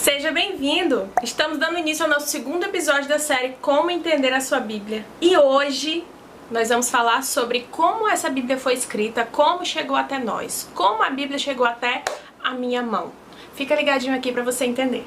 Seja bem-vindo! Estamos dando início ao nosso segundo episódio da série Como Entender a Sua Bíblia. E hoje nós vamos falar sobre como essa Bíblia foi escrita, como chegou até nós, como a Bíblia chegou até a minha mão. Fica ligadinho aqui para você entender.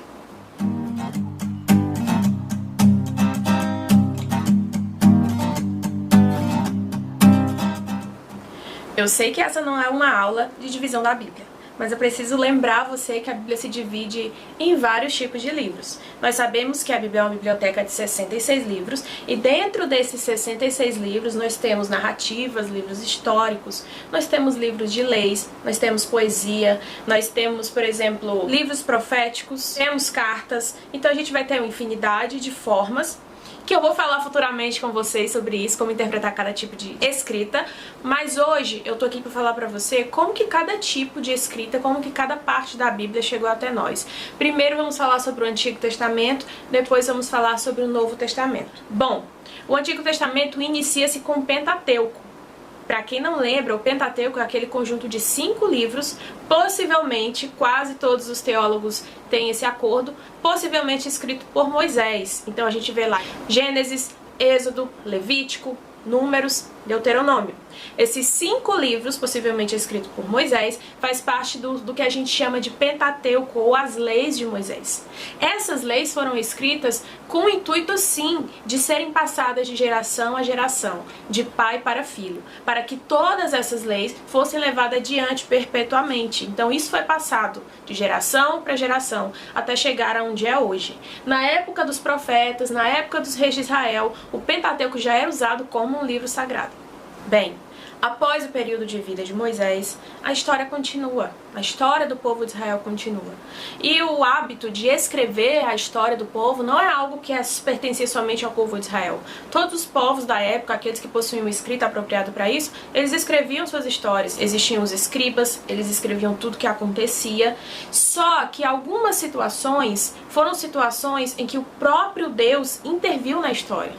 Eu sei que essa não é uma aula de divisão da Bíblia, mas eu preciso lembrar você que a Bíblia se divide em vários tipos de livros. Nós sabemos que a Bíblia é uma biblioteca de 66 livros, e dentro desses 66 livros nós temos narrativas, livros históricos, nós temos livros de leis, nós temos poesia, nós temos, por exemplo, livros proféticos, temos cartas. Então a gente vai ter uma infinidade de formas que eu vou falar futuramente com vocês sobre isso, como interpretar cada tipo de escrita, mas hoje eu tô aqui para falar para você como que cada tipo de escrita, como que cada parte da Bíblia chegou até nós. Primeiro vamos falar sobre o Antigo Testamento, depois vamos falar sobre o Novo Testamento. Bom, o Antigo Testamento inicia-se com o Pentateuco. Para quem não lembra, o Pentateuco é aquele conjunto de 5 livros, possivelmente, quase todos os teólogos têm esse acordo, possivelmente escrito por Moisés. Então a gente vê lá Gênesis, Êxodo, Levítico, Números, Deuteronômio. Esses 5 livros, possivelmente escritos por Moisés, faz parte do que a gente chama de Pentateuco, ou as leis de Moisés. Essas leis foram escritas com o intuito, sim, de serem passadas de geração a geração, de pai para filho, para que todas essas leis fossem levadas adiante perpetuamente. Então isso foi passado de geração para geração, até chegar aonde é hoje. Na época dos profetas, na época dos reis de Israel, o Pentateuco já era usado como um livro sagrado. Bem, após o período de vida de Moisés, a história continua, a história do povo de Israel continua. E o hábito de escrever a história do povo não é algo que pertencia somente ao povo de Israel. Todos os povos da época, aqueles que possuíam escrita apropriada para isso, eles escreviam suas histórias. Existiam os escribas, eles escreviam tudo que acontecia, só que algumas situações foram situações em que o próprio Deus interviu na história.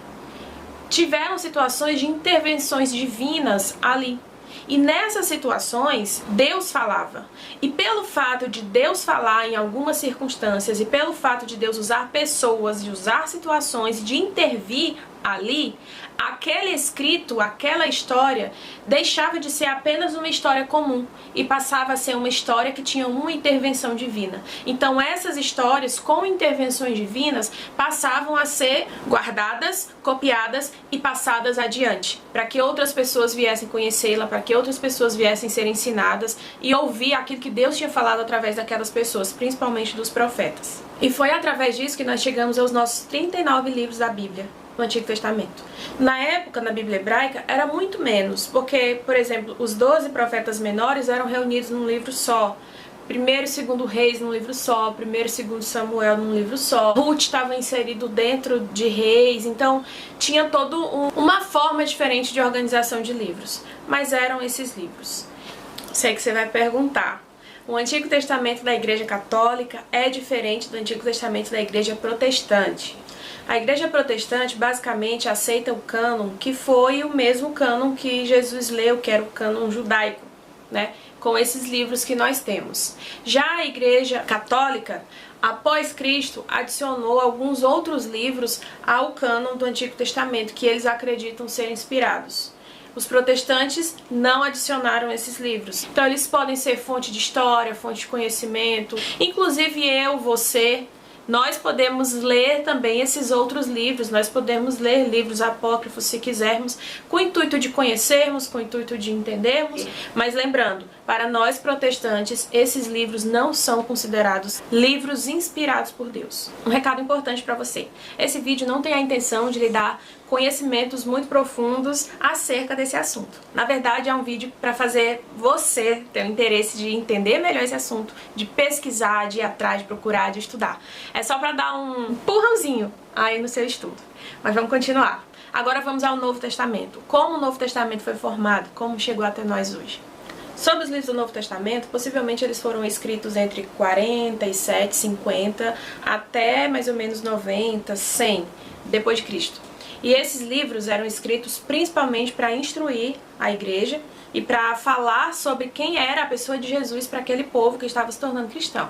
Tiveram situações de intervenções divinas ali. E nessas situações, Deus falava. E pelo fato de Deus falar em algumas circunstâncias, e pelo fato de Deus usar pessoas, de usar situações, de intervir ali, aquele escrito, aquela história, deixava de ser apenas uma história comum e passava a ser uma história que tinha uma intervenção divina. Então essas histórias com intervenções divinas passavam a ser guardadas, copiadas e passadas adiante, para que outras pessoas viessem conhecê-la, para que outras pessoas viessem ser ensinadas e ouvir aquilo que Deus tinha falado através daquelas pessoas, principalmente dos profetas. E foi através disso que nós chegamos aos nossos 39 livros da Bíblia, no Antigo Testamento. Na época, na Bíblia hebraica, era muito menos, porque, por exemplo, os 12 profetas menores eram reunidos num livro só. 1º e 2º Reis num livro só, 1º e 2º Samuel num livro só. Ruth estava inserido dentro de Reis, então tinha toda uma forma diferente de organização de livros. Mas eram esses livros. Sei que você vai perguntar. O Antigo Testamento da Igreja Católica é diferente do Antigo Testamento da Igreja Protestante. A Igreja Protestante basicamente aceita o cânon que foi o mesmo cânon que Jesus leu, que era o cânon judaico, né? Com esses livros que nós temos. Já a Igreja Católica, após Cristo, adicionou alguns outros livros ao cânon do Antigo Testamento, que eles acreditam ser inspirados. Os protestantes não adicionaram esses livros. Então eles podem ser fonte de história, fonte de conhecimento. Inclusive eu, você, nós podemos ler também esses outros livros, nós podemos ler livros apócrifos se quisermos, com o intuito de conhecermos, com o intuito de entendermos, mas lembrando, para nós protestantes, esses livros não são considerados livros inspirados por Deus. Um recado importante para você: esse vídeo não tem a intenção de lhe dar conhecimentos muito profundos acerca desse assunto. Na verdade, é um vídeo para fazer você ter o interesse de entender melhor esse assunto, de pesquisar, de ir atrás, de procurar, de estudar. É só para dar um empurrãozinho aí no seu estudo. Mas vamos continuar. Agora vamos ao Novo Testamento. Como o Novo Testamento foi formado? Como chegou até nós hoje? Sobre os livros do Novo Testamento, possivelmente eles foram escritos entre 47, 50, até mais ou menos 90, 100, depois de Cristo. E esses livros eram escritos principalmente para instruir a igreja e para falar sobre quem era a pessoa de Jesus para aquele povo que estava se tornando cristão.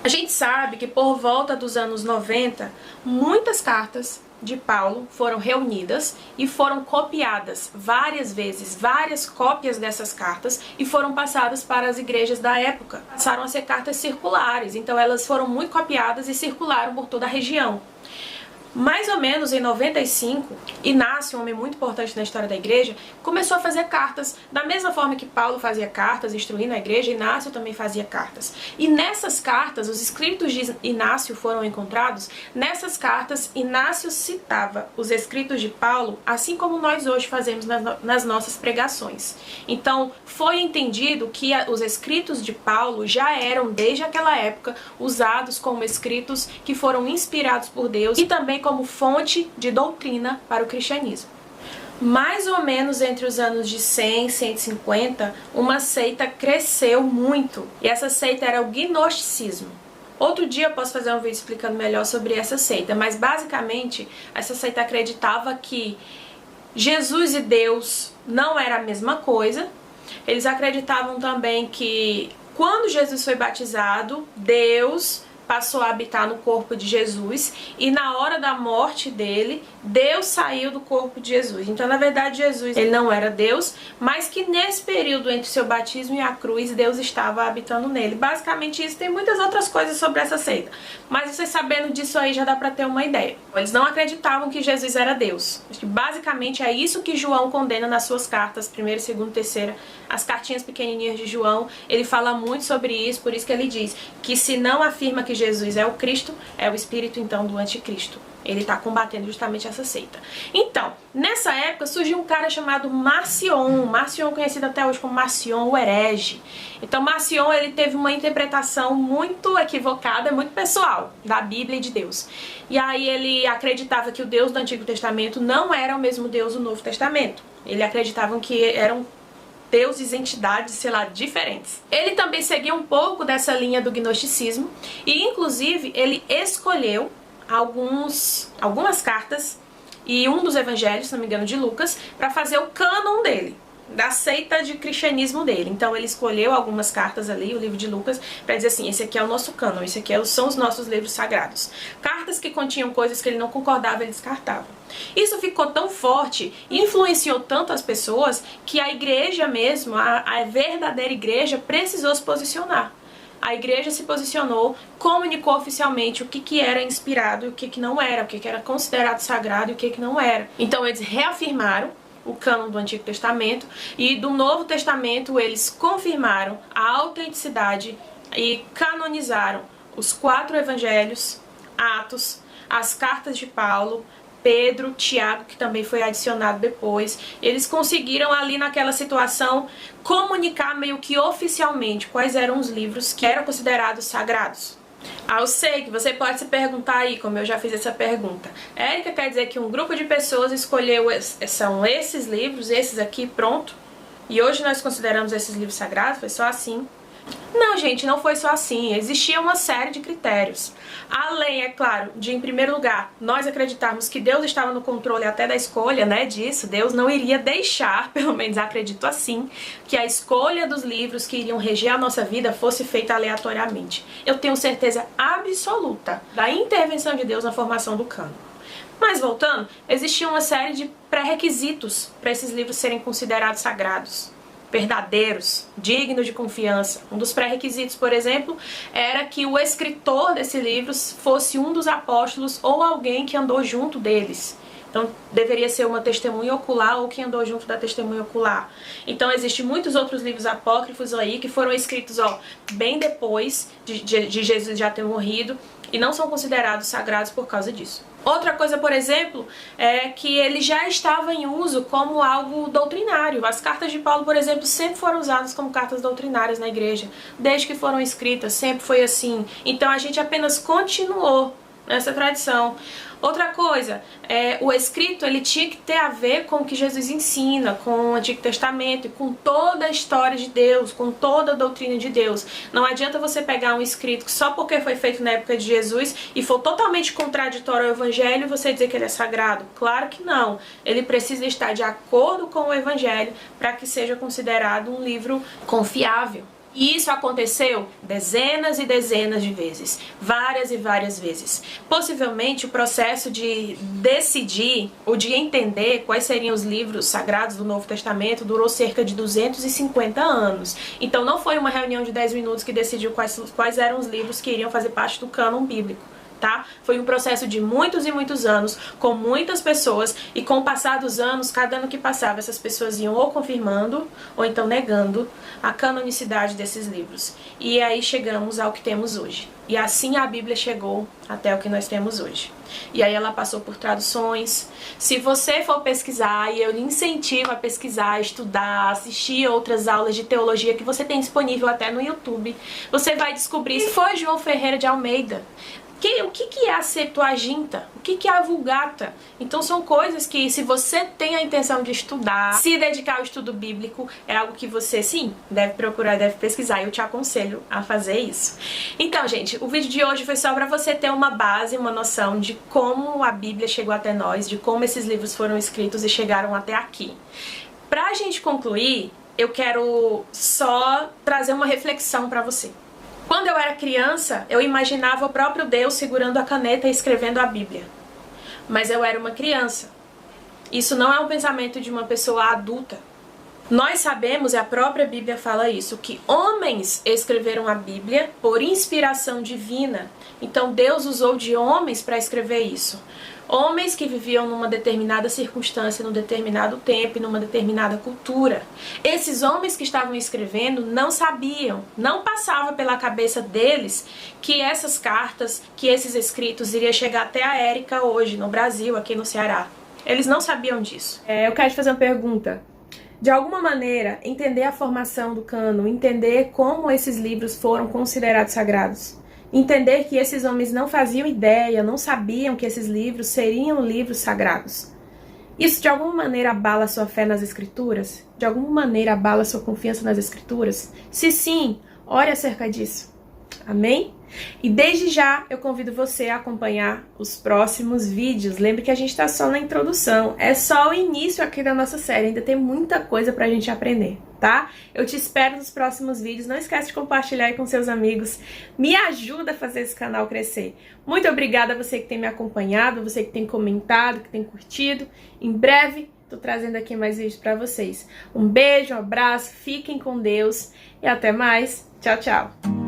A gente sabe que por volta dos anos 90, muitas cartas de Paulo foram reunidas e foram copiadas várias vezes, várias cópias dessas cartas, e foram passadas para as igrejas da época. Passaram a ser cartas circulares, então elas foram muito copiadas e circularam por toda a região. Mais ou menos em 95, Inácio, um homem muito importante na história da igreja, começou a fazer cartas. Da mesma forma que Paulo fazia cartas, instruindo a igreja, Inácio também fazia cartas. E nessas cartas, os escritos de Inácio foram encontrados. Nessas cartas, Inácio citava os escritos de Paulo, assim como nós hoje fazemos nas nossas pregações. Então, foi entendido que os escritos de Paulo já eram, desde aquela época, usados como escritos que foram inspirados por Deus e também como fonte de doutrina para o cristianismo. Mais ou menos entre os anos de 100 e 150, uma seita cresceu muito, e essa seita era o gnosticismo. Outro dia eu posso fazer um vídeo explicando melhor sobre essa seita, mas basicamente essa seita acreditava que Jesus e Deus não era a mesma coisa. Eles acreditavam também que quando Jesus foi batizado, Deus passou a habitar no corpo de Jesus, e na hora da morte dele, Deus saiu do corpo de Jesus. Então, na verdade, Jesus, ele não era Deus, mas que nesse período entre seu batismo e a cruz, Deus estava habitando nele. Basicamente isso. Tem muitas outras coisas sobre essa seita, mas você sabendo disso aí já dá pra ter uma ideia. Eles não acreditavam que Jesus era Deus. Acho que basicamente é isso que João condena nas suas cartas, 1ª, 2ª, 3ª, as cartinhas pequenininhas de João. Ele fala muito sobre isso, por isso que ele diz que se não afirma que Jesus é o Cristo, é o espírito então do anticristo. Ele está combatendo justamente essa seita. Então, nessa época surgiu um cara chamado Marcion. Marcion, conhecido até hoje como Marcion o herege. Então, Marcion, ele teve uma interpretação muito equivocada, muito pessoal da Bíblia e de Deus. E aí ele acreditava que o Deus do Antigo Testamento não era o mesmo Deus do Novo Testamento. Ele acreditava que eram deuses, entidades, sei lá, diferentes. Ele também seguia um pouco dessa linha do gnosticismo e, inclusive, ele escolheu algumas cartas e um dos evangelhos, se não me engano, de Lucas, para fazer o cânon dele, da seita de cristianismo dele. Então ele escolheu algumas cartas ali, o livro de Lucas, para dizer assim, esse aqui é o nosso cânon, esse aqui são os nossos livros sagrados. Cartas que continham coisas que ele não concordava, ele descartava. Isso ficou tão forte e influenciou tanto as pessoas que a igreja mesmo, a verdadeira igreja, precisou se posicionar. A igreja se posicionou, comunicou oficialmente o que era inspirado e o que não era, o que era considerado sagrado e o que não era. Então eles reafirmaram o cânon do Antigo Testamento, e do Novo Testamento eles confirmaram a autenticidade e canonizaram os 4 evangelhos, Atos, as cartas de Paulo, Pedro, Tiago, que também foi adicionado depois. Eles conseguiram ali naquela situação comunicar meio que oficialmente quais eram os livros que eram considerados sagrados. Eu sei que você pode se perguntar aí, como eu já fiz essa pergunta. Érica, quer dizer que um grupo de pessoas escolheu, são esses livros, esses aqui, pronto? E hoje nós consideramos esses livros sagrados? Foi só assim? Não, gente, não foi só assim. Existia uma série de critérios. Além, é claro, de, em primeiro lugar, nós acreditarmos que Deus estava no controle até da escolha, né, disso. Deus não iria deixar, pelo menos acredito assim, que a escolha dos livros que iriam reger a nossa vida fosse feita aleatoriamente. Eu tenho certeza absoluta da intervenção de Deus na formação do cânon. Mas voltando, existia uma série de pré-requisitos para esses livros serem considerados sagrados, verdadeiros, dignos de confiança. Um dos pré-requisitos, por exemplo, era que o escritor desse livro fosse um dos apóstolos ou alguém que andou junto deles. Então, deveria ser uma testemunha ocular ou quem andou junto da testemunha ocular. Então, existem muitos outros livros apócrifos aí que foram escritos, bem depois de Jesus já ter morrido e não são considerados sagrados por causa disso. Outra coisa, por exemplo, é que ele já estava em uso como algo doutrinário. As cartas de Paulo, por exemplo, sempre foram usadas como cartas doutrinárias na igreja, desde que foram escritas, sempre foi assim. Então a gente apenas continuou nessa tradição. Outra coisa, o escrito ele tinha que ter a ver com o que Jesus ensina, com o Antigo Testamento e com toda a história de Deus, com toda a doutrina de Deus. Não adianta você pegar um escrito que só porque foi feito na época de Jesus e for totalmente contraditório ao Evangelho e você dizer que ele é sagrado. Claro que não. Ele precisa estar de acordo com o Evangelho para que seja considerado um livro confiável. E isso aconteceu dezenas e dezenas de vezes, várias e várias vezes. Possivelmente o processo de decidir ou de entender quais seriam os livros sagrados do Novo Testamento durou cerca de 250 anos. Então não foi uma reunião de 10 minutos que decidiu quais eram os livros que iriam fazer parte do cânon bíblico. Tá? Foi um processo de muitos e muitos anos, com muitas pessoas, e com o passar dos anos, cada ano que passava, essas pessoas iam ou confirmando, ou então negando a canonicidade desses livros. E aí chegamos ao que temos hoje. E assim a Bíblia chegou até o que nós temos hoje. E aí ela passou por traduções. Se você for pesquisar, e eu lhe incentivo a pesquisar, estudar, assistir outras aulas de teologia que você tem disponível até no YouTube, você vai descobrir se foi João Ferreira de Almeida. O que é a Septuaginta? O que é a Vulgata? Então são coisas que, se você tem a intenção de estudar, se dedicar ao estudo bíblico, é algo que você, sim, deve procurar, deve pesquisar, e eu te aconselho a fazer isso. Então, gente, o vídeo de hoje foi só para você ter uma base, uma noção de como a Bíblia chegou até nós, de como esses livros foram escritos e chegaram até aqui. Pra gente concluir, eu quero só trazer uma reflexão para você. Quando eu era criança, eu imaginava o próprio Deus segurando a caneta e escrevendo a Bíblia. Mas eu era uma criança. Isso não é um pensamento de uma pessoa adulta. Nós sabemos, e a própria Bíblia fala isso, que homens escreveram a Bíblia por inspiração divina. Então Deus usou de homens para escrever isso. Homens que viviam numa determinada circunstância, num determinado tempo e numa determinada cultura. Esses homens que estavam escrevendo não sabiam, não passava pela cabeça deles que essas cartas, que esses escritos iriam chegar até a Érica hoje, no Brasil, aqui no Ceará. Eles não sabiam disso. Eu quero te fazer uma pergunta. De alguma maneira, entender a formação do cânon, entender como esses livros foram considerados sagrados, entender que esses homens não faziam ideia, não sabiam que esses livros seriam livros sagrados. Isso de alguma maneira abala a sua fé nas Escrituras? De alguma maneira abala a sua confiança nas Escrituras? Se sim, ore acerca disso. Amém? E desde já eu convido você a acompanhar os próximos vídeos. Lembre que a gente está só na introdução, é só o início aqui da nossa série, ainda tem muita coisa pra gente aprender, tá? Eu te espero nos próximos vídeos, não esquece de compartilhar aí com seus amigos, me ajuda a fazer esse canal crescer. Muito obrigada a você que tem me acompanhado, você que tem comentado, que tem curtido. Em breve tô trazendo aqui mais vídeos pra vocês. Um beijo, um abraço, fiquem com Deus e até mais. Tchau, tchau!